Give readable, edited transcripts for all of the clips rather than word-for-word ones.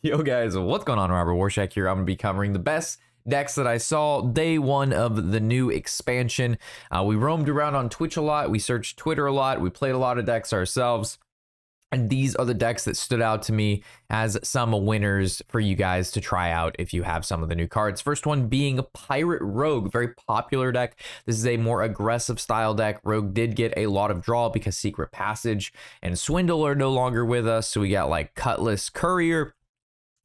Yo guys, what's going on? Robert Warshack here. I'm going to be covering the best decks that I saw day one of the new expansion. We roamed around on Twitch a lot. We searched Twitter a lot. We played a lot of decks ourselves. And these are the decks that stood out to me as some winners for you guys to try out if you have some of the new cards. First one being Pirate Rogue, very popular deck. This is a more aggressive style deck. Rogue did get a lot of draw because Secret Passage and Swindle are no longer with us. So we got like Cutlass Courier,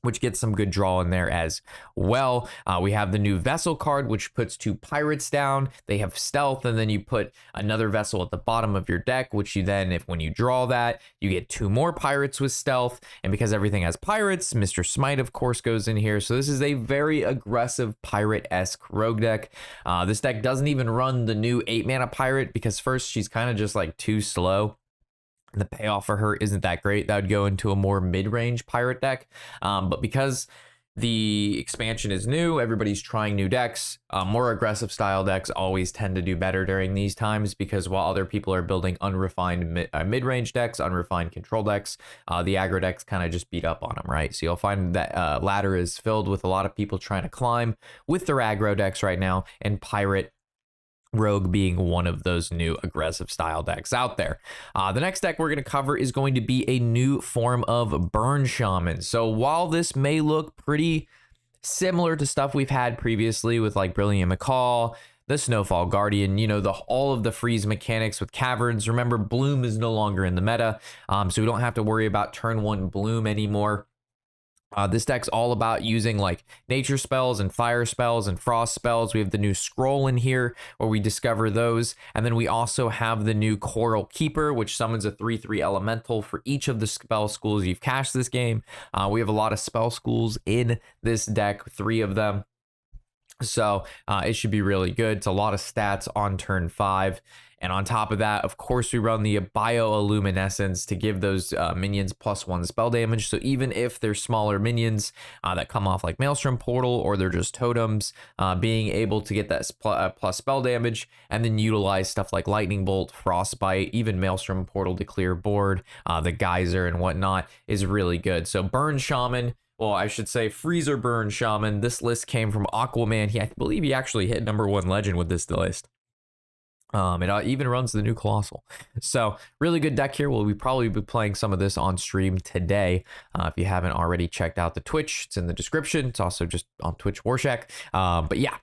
which gets some good draw in there as well. We have the new Vessel card, which puts 2 pirates down. They have stealth, and then you put another vessel at the bottom of your deck, which you then, when you draw that, you get 2 more pirates with stealth. And because everything has pirates, Mr. Smite, of course, goes in here. So this is a very aggressive pirate-esque rogue deck. This deck doesn't even run the new 8-mana pirate because first, she's kind of just like too slow. The payoff for her isn't that great. That would go into a more mid-range pirate deck. But because the expansion is new, everybody's trying new decks. More aggressive style decks always tend to do better during these times because while other people are building unrefined mid-range decks, unrefined control decks, the aggro decks kind of just beat up on them, right? So you'll find that ladder is filled with a lot of people trying to climb with their aggro decks right now, and Pirate Rogue being one of those new aggressive style decks out there. The next deck we're going to cover is going to be a new form of Burn Shaman. So while this may look pretty similar to stuff we've had previously with like Brilliant McCall, the Snowfall Guardian, you know, all of the freeze mechanics with caverns. Remember, Bloom is no longer in the meta, so we don't have to worry about turn 1 Bloom anymore. This deck's all about using like nature spells and fire spells and frost spells. We have the new scroll in here where we discover those. And then we also have the new Coral Keeper, which summons a 3/3 elemental for each of the spell schools you've cast this game. We have a lot of spell schools in this deck, 3 of them. So it should be really good. It's a lot of stats on turn 5. And on top of that, of course, we run the Bioluminescence to give those minions +1 spell damage. So even if they're smaller minions that come off like Maelstrom Portal or they're just totems, being able to get that plus spell damage and then utilize stuff like Lightning Bolt, Frostbite, even Maelstrom Portal to clear board, the Geyser and whatnot is really good. So Burn Shaman, well, I should say Freezer Burn Shaman. This list came from Aquaman. I believe he actually hit #1 legend with this list. It even runs the new Colossal. So really good deck here. We'll probably be playing some of this on stream today. If you haven't already checked out the Twitch, it's in the description. It's also just on Twitch Warshack. But yeah,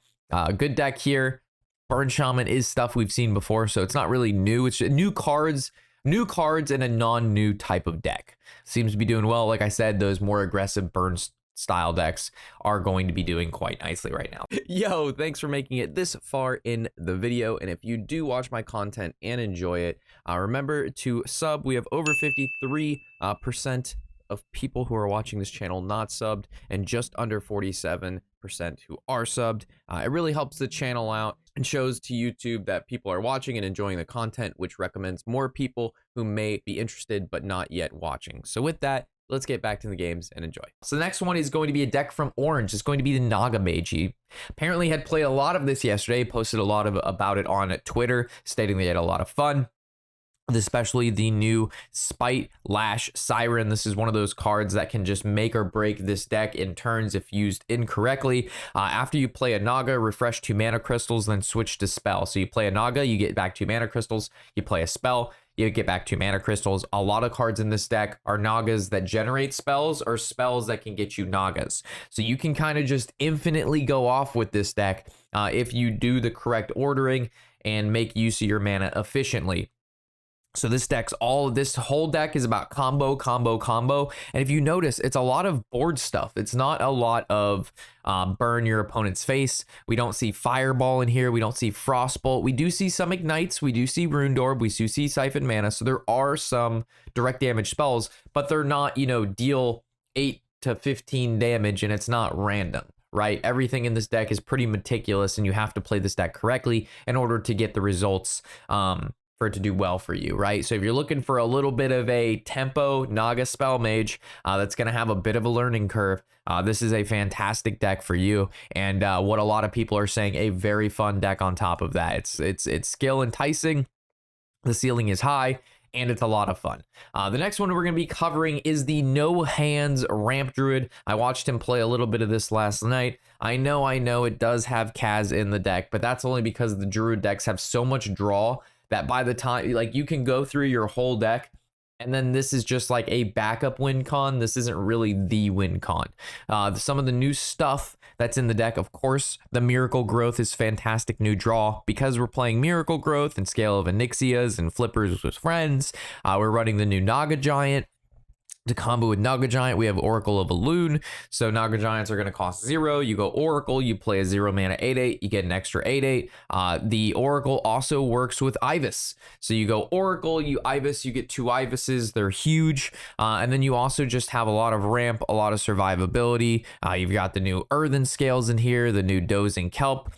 good deck here. Burn Shaman is stuff we've seen before, so it's not really new. It's new cards in a non-new type of deck. Seems to be doing well. Like I said, those more aggressive burn style decks are going to be doing quite nicely right now. Yo, thanks for making it this far in the video. And if you do watch my content and enjoy it, remember to sub. We have over 53% of people who are watching this channel not subbed and just under 47% who are subbed. It really helps the channel out and shows to YouTube that people are watching and enjoying the content, which recommends more people who may be interested but not yet watching. So with that, let's get back to the games and enjoy. So the next one is going to be a deck from Orange. It's going to be the Naga Mage. He apparently had played a lot of this yesterday, posted a lot about it on Twitter, stating they had a lot of fun. Especially the new Spite Lash Siren. This is one of those cards that can just make or break this deck in turns if used incorrectly. After you play a Naga, refresh 2 mana crystals, then switch to spell. So you play a Naga, you get back 2 mana crystals. You play a spell, you get back 2 mana crystals. A lot of cards in this deck are Nagas that generate spells or spells that can get you Nagas. So you can kind of just infinitely go off with this deck if you do the correct ordering and make use of your mana efficiently. So this whole deck is about combo. And if you notice, it's a lot of board stuff. It's not a lot of burn your opponent's face. We don't see Fireball in here. We don't see Frostbolt. We do see some Ignites. We do see Runed Orb. We do see Siphon Mana. So there are some direct damage spells, but they're not, deal 8 to 15 damage and it's not random. Right? Everything in this deck is pretty meticulous and you have to play this deck correctly in order to get the results for it to do well for you, right? So if you're looking for a little bit of a tempo Naga Spell Mage that's going to have a bit of a learning curve, this is a fantastic deck for you. And what a lot of people are saying, a very fun deck on top of that. It's skill enticing. The ceiling is high. and it's a lot of fun. The next one we're going to be covering is the No Hands Ramp Druid. I watched him play a little bit of this last night. I know it does have Kaz in the deck, but that's only because the Druid decks have so much draw that by the time, like, you can go through your whole deck, and then this is just like a backup win con. This isn't really the win con. Some of the new stuff that's in the deck, of course, the Miracle Growth is fantastic new draw. Because we're playing Miracle Growth and Scale of Onyxias and Flippers with Friends, we're running the new Naga Giant. To combo with Naga Giant, we have Oracle of Elune. So Naga Giants are going to cost 0. You go Oracle, you play a 0 mana 8/8, you get an extra 8/8. The Oracle also works with Ibis. So you go Oracle, you Ibis, you get 2 Ibises. They're huge. And then you also just have a lot of ramp, a lot of survivability. You've got the new Earthen Scales in here, the new Dozing Kelp,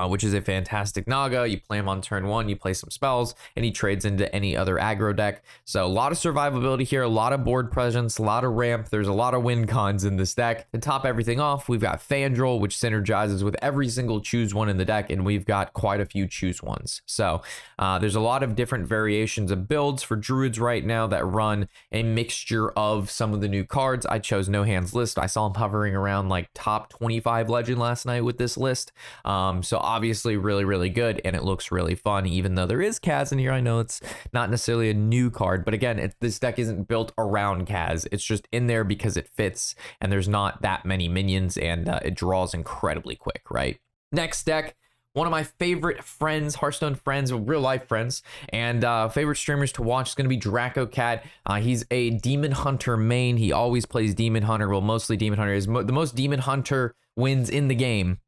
which is a fantastic Naga. You play him on turn 1, you play some spells, and he trades into any other aggro deck. So a lot of survivability here, a lot of board presence, a lot of ramp. There's a lot of win cons in this deck. To top everything off, we've got Fandral, which synergizes with every single choose one in the deck, and we've got quite a few choose ones. So there's a lot of different variations of builds for Druids right now that run a mixture of some of the new cards. I chose No Hands list. I saw him hovering around like top 25 legend last night with this list. So obviously really good, and it looks really fun, even though there is Kaz in here. I know it's not necessarily a new card, but again, this deck isn't built around Kaz. It's just in there because it fits, and there's not that many minions, and it draws incredibly quick, right? Next deck, one of my favorite friends, Hearthstone friends, real life friends, and favorite streamers to watch is going to be Draco Cat. He's a Demon Hunter main. He always plays Demon Hunter. Well, mostly Demon Hunter. The most Demon Hunter wins in the game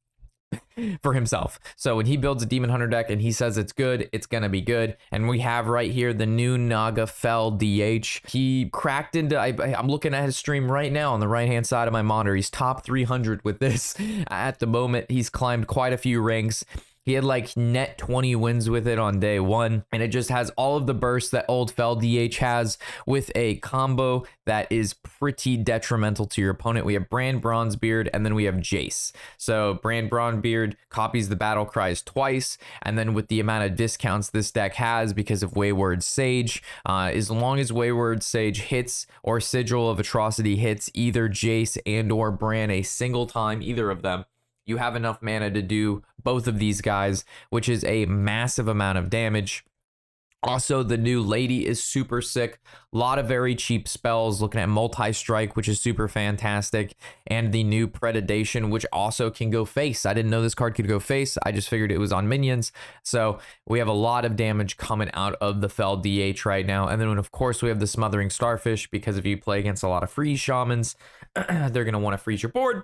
for himself. So when he builds a Demon Hunter deck and he says it's good, it's gonna be good. And we have right here the new Naga Fel DH. He cracked into, I'm looking at his stream right now on the right hand side of my monitor. He's top 300 with this at the moment. He's climbed quite a few ranks. He had like net 20 wins with it on day 1, and it just has all of the bursts that old Fel DH has with a combo that is pretty detrimental to your opponent. We have Brand Bronzebeard, and then we have Jace. So Brand Bronzebeard copies the battle cries twice, and then with the amount of discounts this deck has because of Wayward Sage, as long as Wayward Sage hits or Sigil of Atrocity hits either Jace and or Bran a single time, either of them, you have enough mana to do both of these guys, which is a massive amount of damage. Also, the new Lady is super sick. A lot of very cheap spells, looking at Multi-Strike, which is super fantastic, and the new Predation, which also can go face. I didn't know this card could go face. I just figured it was on minions. So we have a lot of damage coming out of the Fel DH right now. And then, of course, we have the Smothering Starfish, because if you play against a lot of freeze shamans, they're going to want to freeze your board.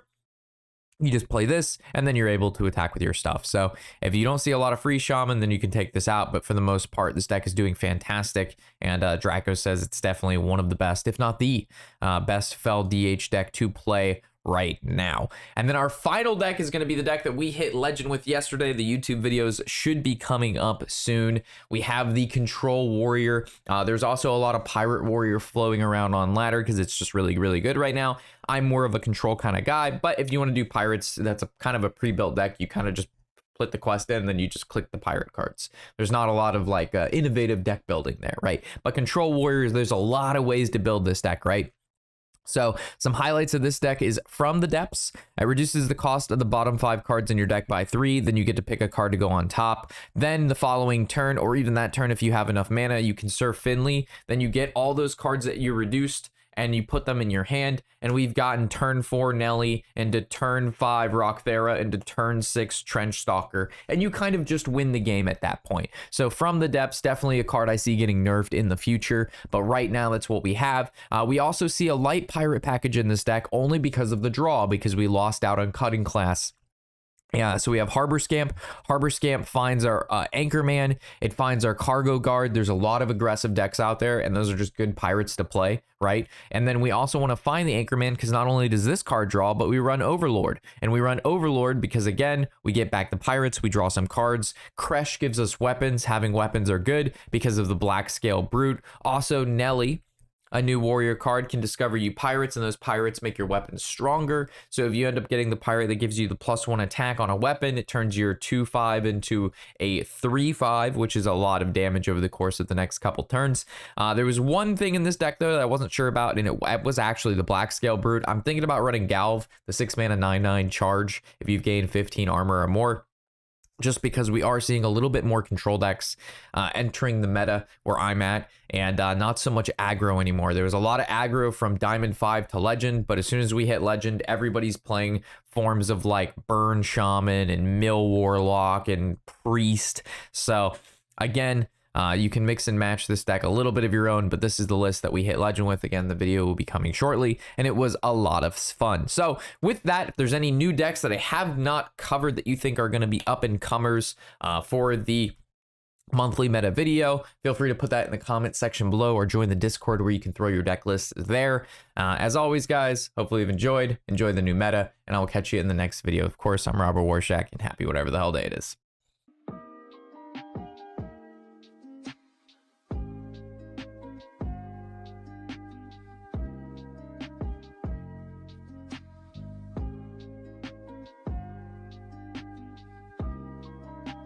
You just play this, and then you're able to attack with your stuff. So if you don't see a lot of free shaman, then you can take this out. But for the most part, this deck is doing fantastic. And Draco says it's definitely one of the best, if not the best Fel DH deck to play right now. And then our final deck is going to be the deck that we hit legend with yesterday. The YouTube videos should be coming up soon. We have the Control Warrior. There's also a lot of Pirate Warrior flowing around on ladder because it's just really good right now. I'm more of a control kind of guy, but if you want to do pirates, that's a kind of a pre-built deck. You kind of just put the quest in, and then you just click the pirate cards. There's not a lot of like innovative deck building there, right? But Control Warriors, there's a lot of ways to build this deck, right? So some highlights of this deck is From the Depths. It reduces the cost of the bottom 5 cards in your deck by 3. Then you get to pick a card to go on top. Then the following turn, or even that turn if you have enough mana, you can surf Finley. Then you get all those cards that you reduced and you put them in your hand. And we've gotten turn 4 Nelly into turn 5 Rockthera into turn 6 Trench Stalker. And you kind of just win the game at that point. So From the Depths, definitely a card I see getting nerfed in the future. But right now, that's what we have. We also see a light pirate package in this deck only because of the draw, because we lost out on Cutting Class. Yeah, so we have Harbor Scamp. Harbor Scamp finds our Anchorman. It finds our Cargo Guard. There's a lot of aggressive decks out there, and those are just good pirates to play, right? And then we also want to find the Anchorman because not only does this card draw, but we run Overlord. And we run Overlord because, again, we get back the pirates, we draw some cards. Kresh gives us weapons. Having weapons are good because of the Black Scale Brute. Also, Nelly A new warrior card can discover you pirates, and those pirates make your weapons stronger. So if you end up getting the pirate that gives you the +1 attack on a weapon, it turns your 2/5 into a 3/5, which is a lot of damage over the course of the next couple turns. There was one thing in this deck though that I wasn't sure about, and it was actually the Black Scale Brood. I'm thinking about running Galv, the 6 mana 9/9 charge if you've gained 15 armor or more, just because we are seeing a little bit more control decks entering the meta where I'm at, and not so much aggro anymore. There was a lot of aggro from Diamond 5 to Legend, but as soon as we hit Legend, everybody's playing forms of like Burn Shaman and Mill Warlock and Priest. So again, you can mix and match this deck a little bit of your own, but this is the list that we hit Legend with. Again, the video will be coming shortly, and it was a lot of fun. So with that, if there's any new decks that I have not covered that you think are going to be up and comers for the monthly meta video, feel free to put that in the comment section below, or join the Discord where you can throw your deck list there. As always, guys, hopefully you've enjoyed the new meta, and I will catch you in the next video. Of course, I'm Robert Warshack, and happy whatever the hell day it is.